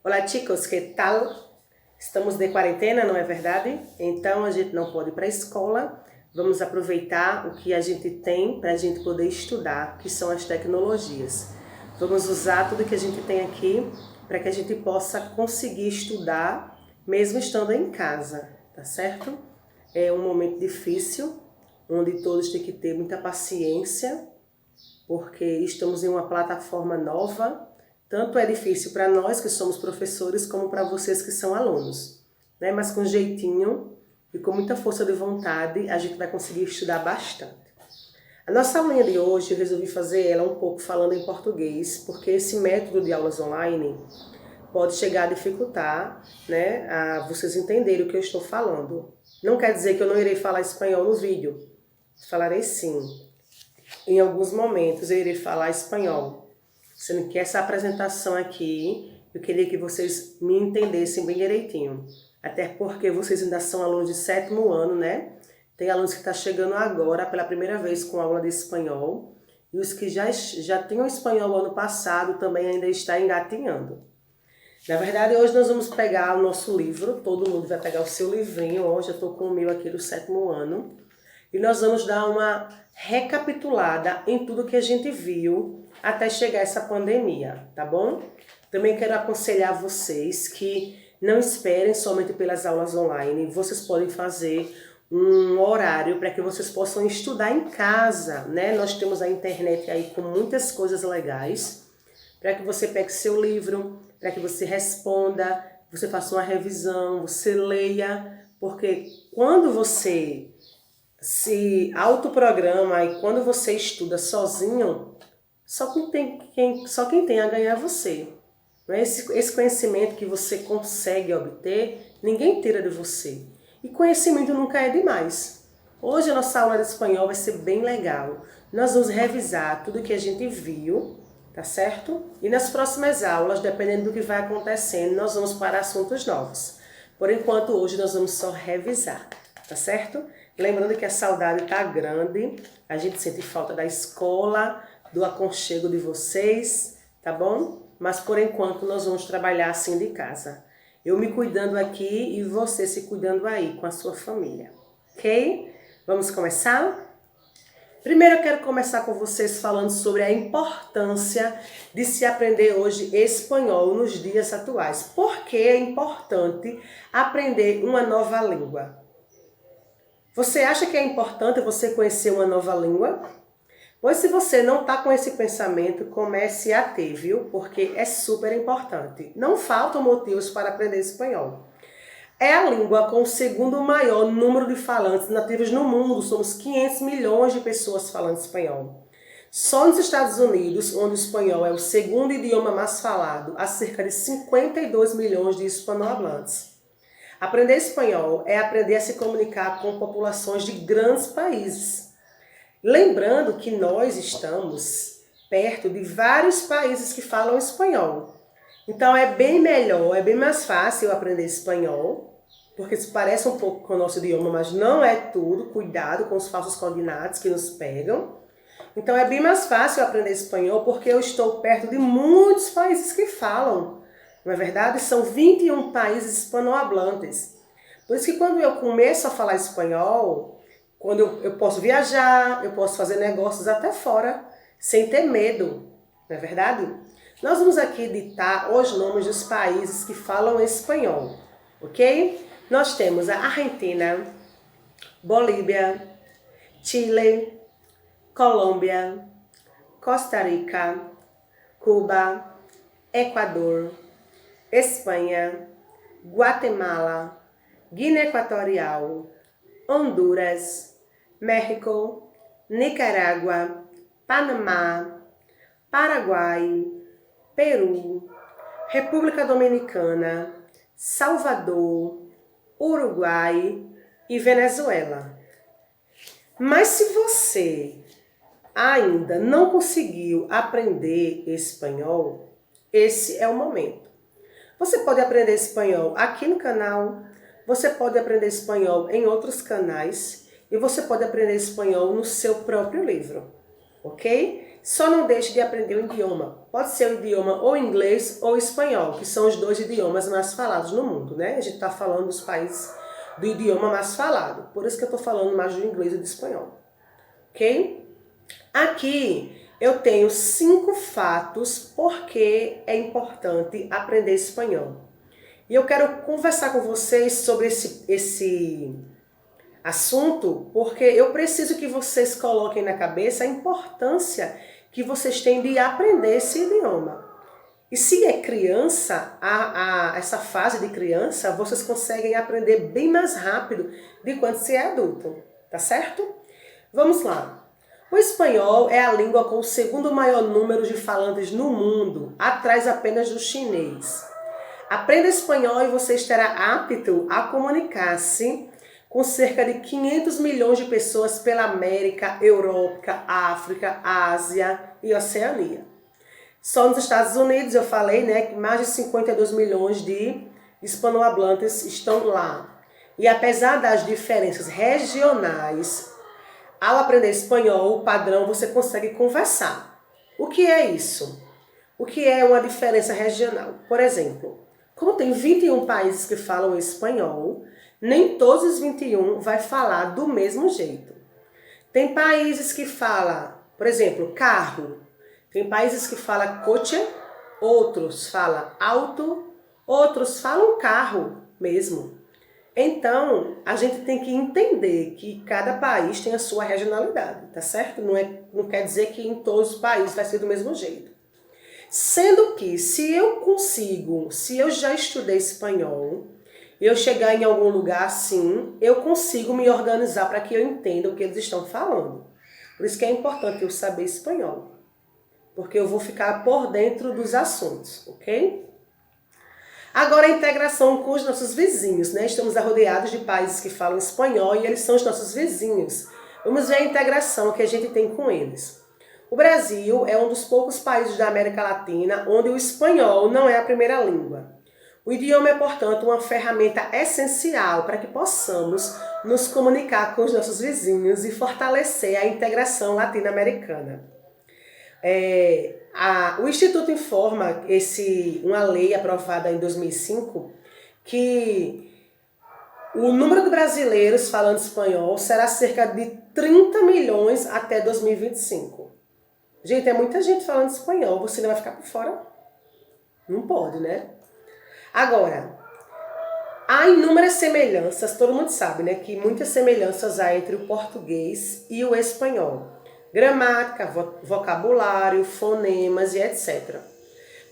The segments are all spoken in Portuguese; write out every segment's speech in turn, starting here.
Olá chicos, que tal? Estamos de quarentena, não é verdade? Então a gente não pode ir para a escola. Vamos aproveitar o que a gente tem para a gente poder estudar, que são as tecnologias. Vamos usar tudo que a gente tem aqui para que a gente possa conseguir estudar, mesmo estando em casa, tá certo? É um momento difícil, onde todos têm que ter muita paciência, porque estamos em uma plataforma nova. Tanto é difícil para nós que somos professores, como para vocês que são alunos, né? Mas com jeitinho e com muita força de vontade, a gente vai conseguir estudar bastante. A nossa aulinha de hoje, eu resolvi fazer ela um pouco falando em português, porque esse método de aulas online pode chegar a dificultar, né, a vocês entenderem o que eu estou falando. Não quer dizer que eu não irei falar espanhol no vídeo. Falarei sim. Em alguns momentos eu irei falar espanhol. Sendo que essa apresentação aqui, eu queria que vocês me entendessem bem direitinho. Até porque vocês ainda são alunos de 7º ano, né? Tem alunos que estão chegando agora pela primeira vez com aula de espanhol. E os que já tinham espanhol ano passado também ainda está engatinhando. Na verdade, hoje nós vamos pegar o nosso livro. Todo mundo vai pegar o seu livrinho. Hoje eu estou com o meu aqui do 7º ano. E nós vamos dar uma recapitulada em tudo que a gente viu até chegar essa pandemia, tá bom? Também quero aconselhar vocês que não esperem somente pelas aulas online. Vocês podem fazer um horário para que vocês possam estudar em casa, né? Nós temos a internet aí com muitas coisas legais, para que você pegue seu livro, para que você responda, você faça uma revisão, você leia, porque quando você se autoprograma e quando você estuda sozinho, só quem tem a ganhar é você. Esse conhecimento que você consegue obter, ninguém tira de você. E conhecimento nunca é demais. Hoje a nossa aula de espanhol vai ser bem legal. Nós vamos revisar tudo que a gente viu, tá certo? E nas próximas aulas, dependendo do que vai acontecendo, nós vamos para assuntos novos. Por enquanto, hoje nós vamos só revisar, tá certo? Lembrando que a saudade tá grande, a gente sente falta da escola, do aconchego de vocês, tá bom? Mas por enquanto nós vamos trabalhar assim de casa. Eu me cuidando aqui e você se cuidando aí com a sua família, ok? Vamos começar? Primeiro eu quero começar com vocês falando sobre a importância de se aprender hoje espanhol nos dias atuais. Por que é importante aprender uma nova língua? Você acha que é importante você conhecer uma nova língua? Pois se você não está com esse pensamento, comece a ter, viu? Porque é super importante. Não faltam motivos para aprender espanhol. É a língua com o segundo maior número de falantes nativos no mundo. Somos 500 milhões de pessoas falando espanhol. Só nos Estados Unidos, onde o espanhol é o segundo idioma mais falado, há cerca de 52 milhões de hispanohablantes. Aprender espanhol é aprender a se comunicar com populações de grandes países. Lembrando que nós estamos perto de vários países que falam espanhol. Então é bem melhor, é bem mais fácil aprender espanhol, porque isso parece um pouco com o nosso idioma, mas não é tudo. Cuidado com os falsos cognatos que nos pegam. Então é bem mais fácil aprender espanhol porque eu estou perto de muitos países que falam. Não é verdade? São 21 países hispanohablantes. Por isso que quando eu começo a falar espanhol, quando eu posso viajar, eu posso fazer negócios até fora, sem ter medo. Não é verdade? Nós vamos aqui ditar os nomes dos países que falam espanhol, ok? Nós temos a Argentina, Bolívia, Chile, Colômbia, Costa Rica, Cuba, Equador, Espanha, Guatemala, Guiné Equatorial, Honduras, México, Nicarágua, Panamá, Paraguai, Peru, República Dominicana, Salvador, Uruguai e Venezuela. Mas se você ainda não conseguiu aprender espanhol, esse é o momento. Você pode aprender espanhol aqui no canal, você pode aprender espanhol em outros canais e você pode aprender espanhol no seu próprio livro. ok? Só não deixe de aprender o idioma. Pode ser o idioma ou inglês ou espanhol, que são os dois idiomas mais falados no mundo, né? A gente está falando dos países do idioma mais falado. Por isso que eu estou falando mais do inglês e do espanhol, ok? Aqui eu tenho 5 fatos porque é importante aprender espanhol. E eu quero conversar com vocês sobre esse assunto, porque eu preciso que vocês coloquem na cabeça a importância que vocês têm de aprender esse idioma. E se é criança, essa fase de criança, vocês conseguem aprender bem mais rápido de quando se é adulto, tá certo? Vamos lá. O espanhol é a língua com o segundo maior número de falantes no mundo, atrás apenas do chinês. Aprenda espanhol e você estará apto a comunicar-se com cerca de 500 milhões de pessoas pela América, Europa, África, Ásia e Oceania. Só nos Estados Unidos, eu falei, né, que mais de 52 milhões de hispanohablantes estão lá. E apesar das diferenças regionais, ao aprender espanhol, o padrão, você consegue conversar. O que é isso? O que é uma diferença regional? Por exemplo, como tem 21 países que falam espanhol, nem todos os 21 vai falar do mesmo jeito. Tem países que falam, por exemplo, carro. Tem países que falam coche, outros falam auto, outros falam carro mesmo. Então, a gente tem que entender que cada país tem a sua regionalidade, tá certo? Não quer dizer que em todos os países vai ser do mesmo jeito. Sendo que, se eu já estudei espanhol, e eu chegar em algum lugar assim, eu consigo me organizar para que eu entenda o que eles estão falando. Por isso que é importante eu saber espanhol, porque eu vou ficar por dentro dos assuntos, ok? Agora a integração com os nossos vizinhos, né? Estamos rodeados de países que falam espanhol e eles são os nossos vizinhos. Vamos ver a integração que a gente tem com eles. O Brasil é um dos poucos países da América Latina onde o espanhol não é a primeira língua. O idioma é, portanto, uma ferramenta essencial para que possamos nos comunicar com os nossos vizinhos e fortalecer a integração latino-americana. O Instituto informa, uma lei aprovada em 2005, que o número de brasileiros falando espanhol será cerca de 30 milhões até 2025. Gente, é muita gente falando espanhol, você não vai ficar por fora? Não pode, né? Agora, há inúmeras semelhanças, todo mundo sabe, né? Que muitas semelhanças há entre o português e o espanhol. Gramática, vocabulário, fonemas e etc.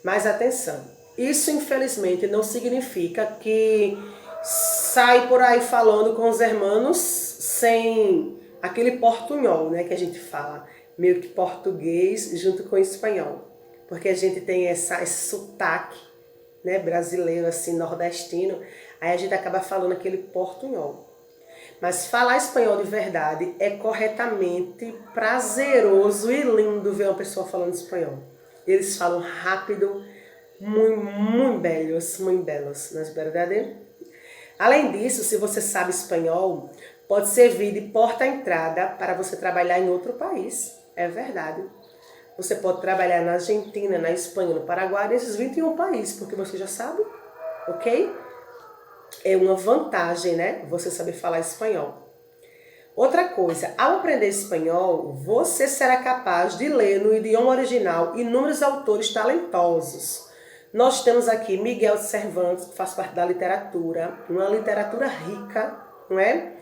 Mas atenção, isso infelizmente não significa que sai por aí falando com os hermanos sem aquele portunhol, né, que a gente fala, meio que português junto com espanhol. Porque a gente tem esse sotaque, né, brasileiro, assim, nordestino, aí a gente acaba falando aquele portunhol. Mas falar espanhol de verdade é corretamente prazeroso e lindo ver uma pessoa falando espanhol. Eles falam rápido, muito belos, não é verdade? Além disso, se você sabe espanhol, pode servir de porta-entrada para você trabalhar em outro país. É verdade. Você pode trabalhar na Argentina, na Espanha, no Paraguai, nesses 21 países, porque você já sabe, ok? É uma vantagem, né? Você saber falar espanhol. Outra coisa, ao aprender espanhol, você será capaz de ler no idioma original inúmeros autores talentosos. Nós temos aqui Miguel de Cervantes, que faz parte da literatura, uma literatura rica, não é?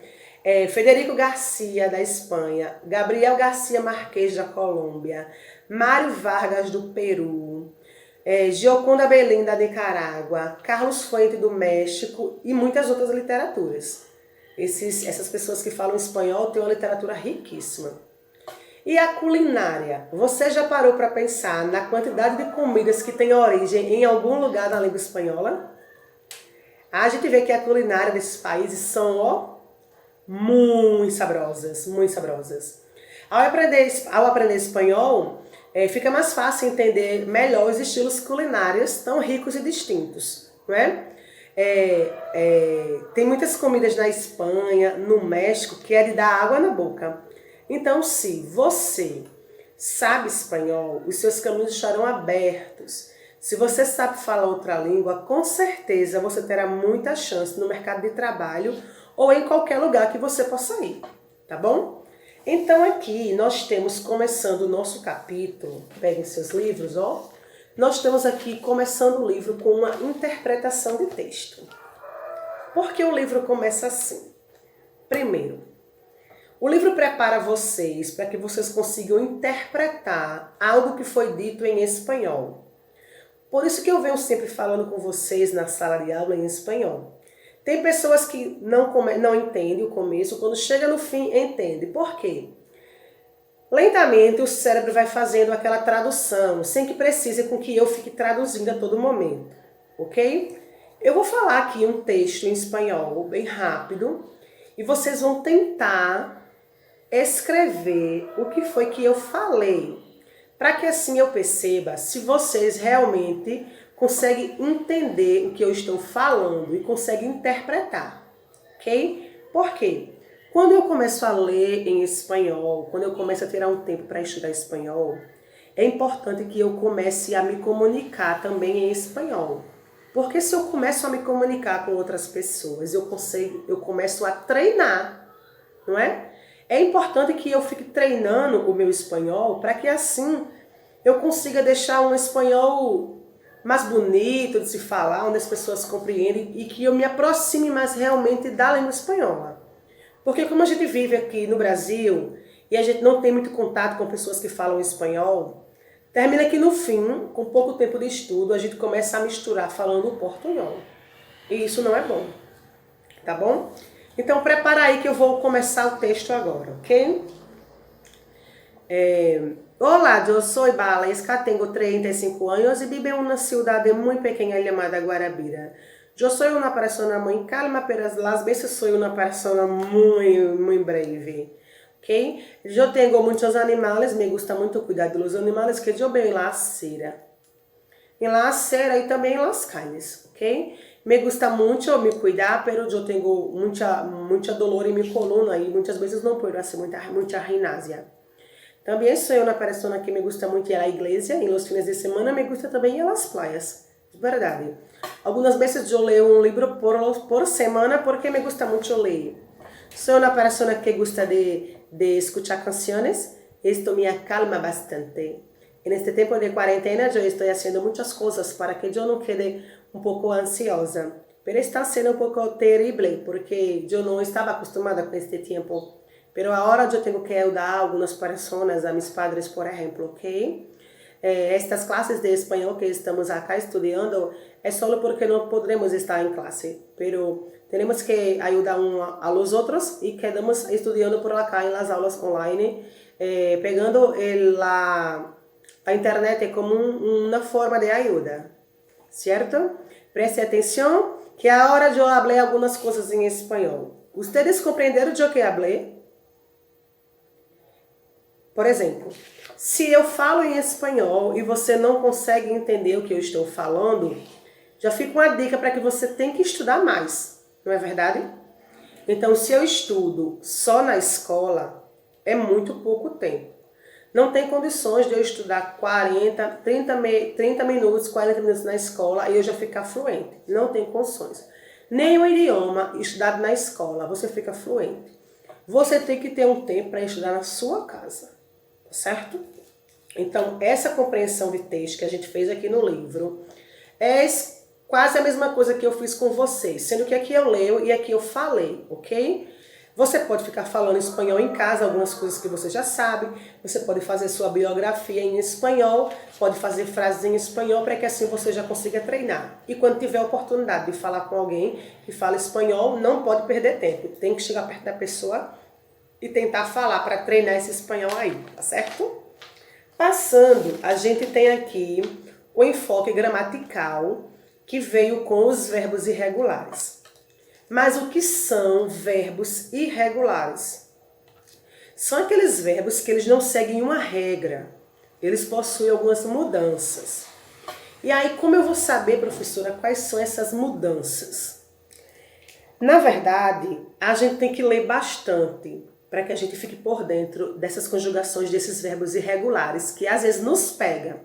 Federico Garcia, da Espanha, Gabriel Garcia Marques, da Colômbia, Mário Vargas, do Peru, Gioconda Belém, da Nicarágua, Carlos Fuente, do México e muitas outras literaturas. Essas pessoas que falam espanhol têm uma literatura riquíssima. E a culinária? Você já parou para pensar na quantidade de comidas que tem origem em algum lugar da língua espanhola? A gente vê que a culinária desses países são muito saborosas, muito saborosas. Ao aprender espanhol, fica mais fácil entender melhor os estilos culinários tão ricos e distintos, não é? Tem muitas comidas na Espanha, no México, que é de dar água na boca. Então, se você sabe espanhol, os seus caminhos estarão abertos. Se você sabe falar outra língua, com certeza você terá muita chance no mercado de trabalho ou em qualquer lugar que você possa ir, tá bom? Então aqui nós temos, começando o nosso capítulo, peguem seus livros, ó. Nós temos aqui, começando o livro, com uma interpretação de texto. Por que o livro começa assim? Primeiro, o livro prepara vocês para que vocês consigam interpretar algo que foi dito em espanhol. Por isso que eu venho sempre falando com vocês na sala de aula em espanhol. Tem pessoas que não entendem o começo, quando chega no fim, entende. Por quê? Lentamente o cérebro vai fazendo aquela tradução, sem que precise com que eu fique traduzindo a todo momento, ok? Eu vou falar aqui um texto em espanhol bem rápido e vocês vão tentar escrever o que foi que eu falei, para que assim eu perceba se vocês realmente conseguem entender o que eu estou falando e conseguem interpretar, ok? Por quê? Quando eu começo a ler em espanhol, quando eu começo a tirar um tempo para estudar espanhol, é importante que eu comece a me comunicar também em espanhol. Porque se eu começo a me comunicar com outras pessoas, eu começo a treinar, não é? É importante que eu fique treinando o meu espanhol para que assim eu consiga deixar um espanhol mais bonito de se falar, onde as pessoas compreendem e que eu me aproxime mais realmente da língua espanhola. Porque como a gente vive aqui no Brasil e a gente não tem muito contato com pessoas que falam espanhol, termina que no fim, com pouco tempo de estudo, a gente começa a misturar falando o portunhol. E isso não é bom, tá bom? Então prepara aí que eu vou começar o texto agora, ok? Olá, eu sou Valesca, tenho 35 anos e vivo em uma cidade muito pequena chamada Guarabira. Eu sou uma pessoa muito calma, mas às vezes sou uma pessoa muito breve, ok? Eu tenho muitos animais, me gusta muito cuidar dos animais que eu vejo na acera. Em la acera e também em las calles, ok? Me gusta muito me cuidar, pero eu tenho muita dolor em minha coluna e muitas vezes não posso fazer muita ginástica. Também sou uma pessoa que me gusta muito ir à igreja, e nos fines de semana me gusta também ir às praias, de verdade. Algumas vezes eu leio um livro por semana porque me gusta muito ler. Sou uma pessoa que gosta de escutar canções, isto me acalma bastante. Neste tempo de quarentena eu estou fazendo muitas coisas para que eu não quede um pouco ansiosa. Mas está sendo um pouco terrível porque eu não estava acostumada com este tempo. Pero agora eu tenho que ajudar algumas pessoas, a mis padres, por exemplo, ok? Estas classes de espanhol que estamos acá estudando é só porque não poderemos estar em classe, pero temos que ajudar a los outros e quedamos estudando por acá em las aulas online, pegando a internet como uma forma de ajuda, certo? Preste atenção que agora eu falei algumas coisas em espanhol. Ustedes compreenderam o que falei? Por exemplo, se eu falo em espanhol e você não consegue entender o que eu estou falando, já fica uma dica para que você tenha que estudar mais, não é verdade? Então, se eu estudo só na escola, é muito pouco tempo. Não tem condições de eu estudar 30 minutos, 40 minutos na escola e eu já ficar fluente. Não tem condições. Nem o idioma estudado na escola, você fica fluente. Você tem que ter um tempo para estudar na sua casa. Certo? Então, essa compreensão de texto que a gente fez aqui no livro é quase a mesma coisa que eu fiz com vocês, sendo que aqui eu leio e aqui eu falei, ok? Você pode ficar falando espanhol em casa, algumas coisas que você já sabe, você pode fazer sua biografia em espanhol, pode fazer frases em espanhol para que assim você já consiga treinar. E quando tiver a oportunidade de falar com alguém que fala espanhol, não pode perder tempo, tem que chegar perto da pessoa e tentar falar para treinar esse espanhol aí, tá certo? Passando, a gente tem aqui o enfoque gramatical que veio com os verbos irregulares. Mas o que são verbos irregulares? São aqueles verbos que eles não seguem uma regra, eles possuem algumas mudanças. E aí, como eu vou saber, professora, quais são essas mudanças? Na verdade, a gente tem que ler bastante para que a gente fique por dentro dessas conjugações, desses verbos irregulares, que às vezes nos pega.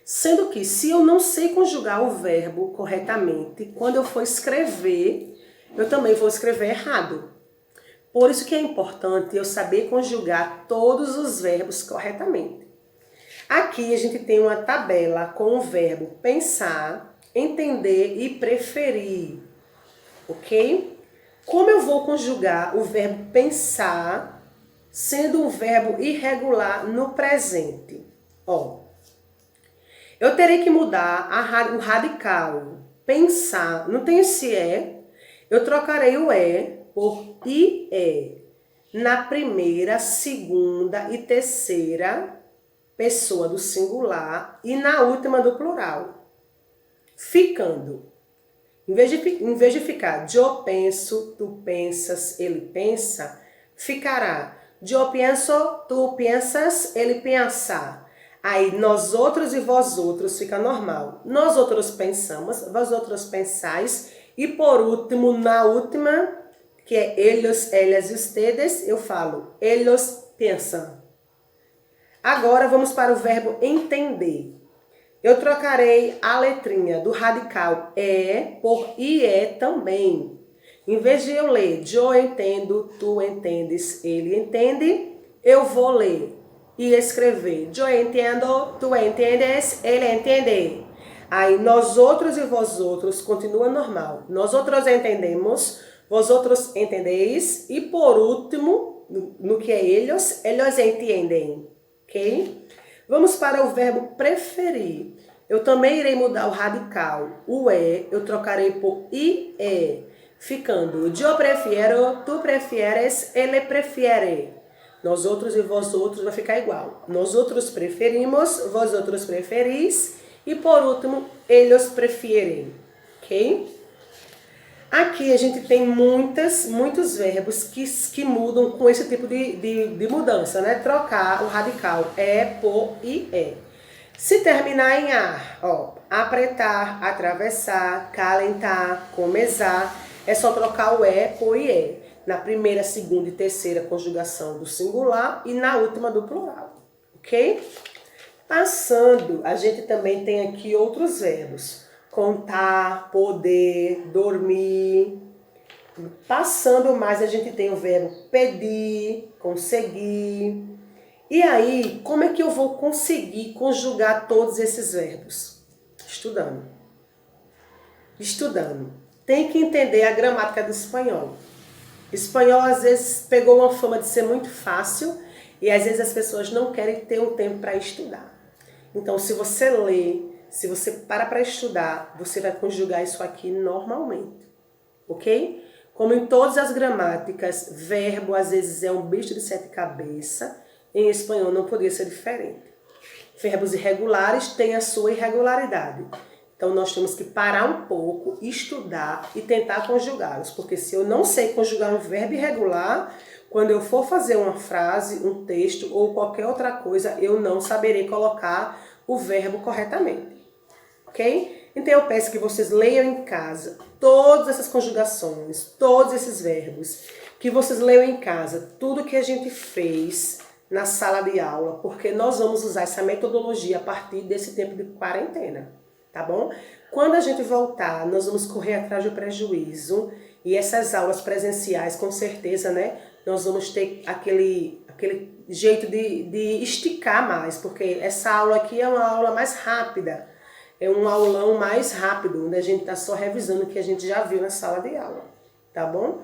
Sendo que, se eu não sei conjugar o verbo corretamente, quando eu for escrever, eu também vou escrever errado. Por isso que é importante eu saber conjugar todos os verbos corretamente. Aqui a gente tem uma tabela com o verbo pensar, entender e preferir, ok? Como eu vou conjugar o verbo pensar sendo um verbo irregular no presente? Ó, eu terei que mudar o radical. Pensar, não tem esse é, eu trocarei o é por IE. Na primeira, segunda e terceira pessoa do singular e na última do plural. Ficando, em vez de ficar eu penso, tu pensas, ele pensa, ficará eu penso, tu pensas, ele pensa. Aí nós outros e vós outros fica normal. Nós outros pensamos, vós outros pensais. E por último, na última, que é ellos, ellas e ustedes, eu falo ellos pensam. Agora vamos para o verbo entender. Eu trocarei a letrinha do radical é por IE também. Em vez de eu ler eu entendo, tu entendes, ele entende, eu vou ler e escrever eu entendo, tu entendes, ele entende. Aí nós outros e vós outros continua normal. Nós outros entendemos, vós outros entendeis e por último, no que é eles entendem. Ok? Vamos para o verbo preferir. Eu também irei mudar o radical. O é, eu trocarei por IE, ficando eu prefiro, tu prefieres, ele prefere. Nós outros e vós outros vai ficar igual. Nós outros preferimos, vós outros preferis e por último, eles preferem. Ok? Aqui a gente tem muitos verbos que mudam com esse tipo de mudança, né? Trocar o radical é por IE. Se terminar em ar, ó, apertar, atravessar, calentar, começar, é só trocar o é por IE. Na primeira, segunda e terceira conjugação do singular e na última do plural, ok? Passando, a gente também tem aqui outros verbos. Contar, poder, dormir. Passando mais, a gente tem o verbo pedir, conseguir. E aí, como é que eu vou conseguir conjugar todos esses verbos? Estudando. Estudando. Tem que entender a gramática do espanhol. O espanhol, às vezes, pegou uma fama de ser muito fácil e, às vezes, as pessoas não querem ter um tempo para estudar. Então, se você lê, se você para estudar, você vai conjugar isso aqui normalmente, ok? Como em todas as gramáticas, verbo às vezes é um bicho de 7 cabeças, em espanhol não poderia ser diferente. Verbos irregulares têm a sua irregularidade. Então nós temos que parar um pouco, estudar e tentar conjugá-los, porque se eu não sei conjugar um verbo irregular, quando eu for fazer uma frase, um texto ou qualquer outra coisa, eu não saberei colocar o verbo corretamente. Ok? Então eu peço que vocês leiam em casa todas essas conjugações, todos esses verbos, que vocês leiam em casa tudo que a gente fez na sala de aula, porque nós vamos usar essa metodologia a partir desse tempo de quarentena, tá bom? Quando a gente voltar, nós vamos correr atrás do prejuízo e essas aulas presenciais, com certeza, né? Nós vamos ter aquele jeito de esticar mais, porque essa aula aqui é uma aula mais rápida. É um aulão mais rápido, onde a gente está só revisando o que a gente já viu na sala de aula, tá bom?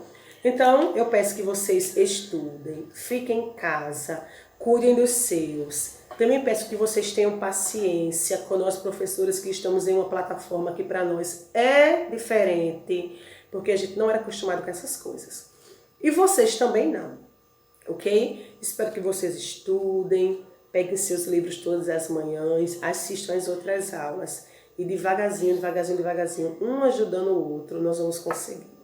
Então, eu peço que vocês estudem, fiquem em casa, cuidem dos seus. Também peço que vocês tenham paciência com nós professores que estamos em uma plataforma que para nós é diferente, porque a gente não era acostumado com essas coisas. E vocês também não, ok? Espero que vocês estudem, peguem seus livros todas as manhãs, assistam as outras aulas e devagarzinho, um ajudando o outro, nós vamos conseguir.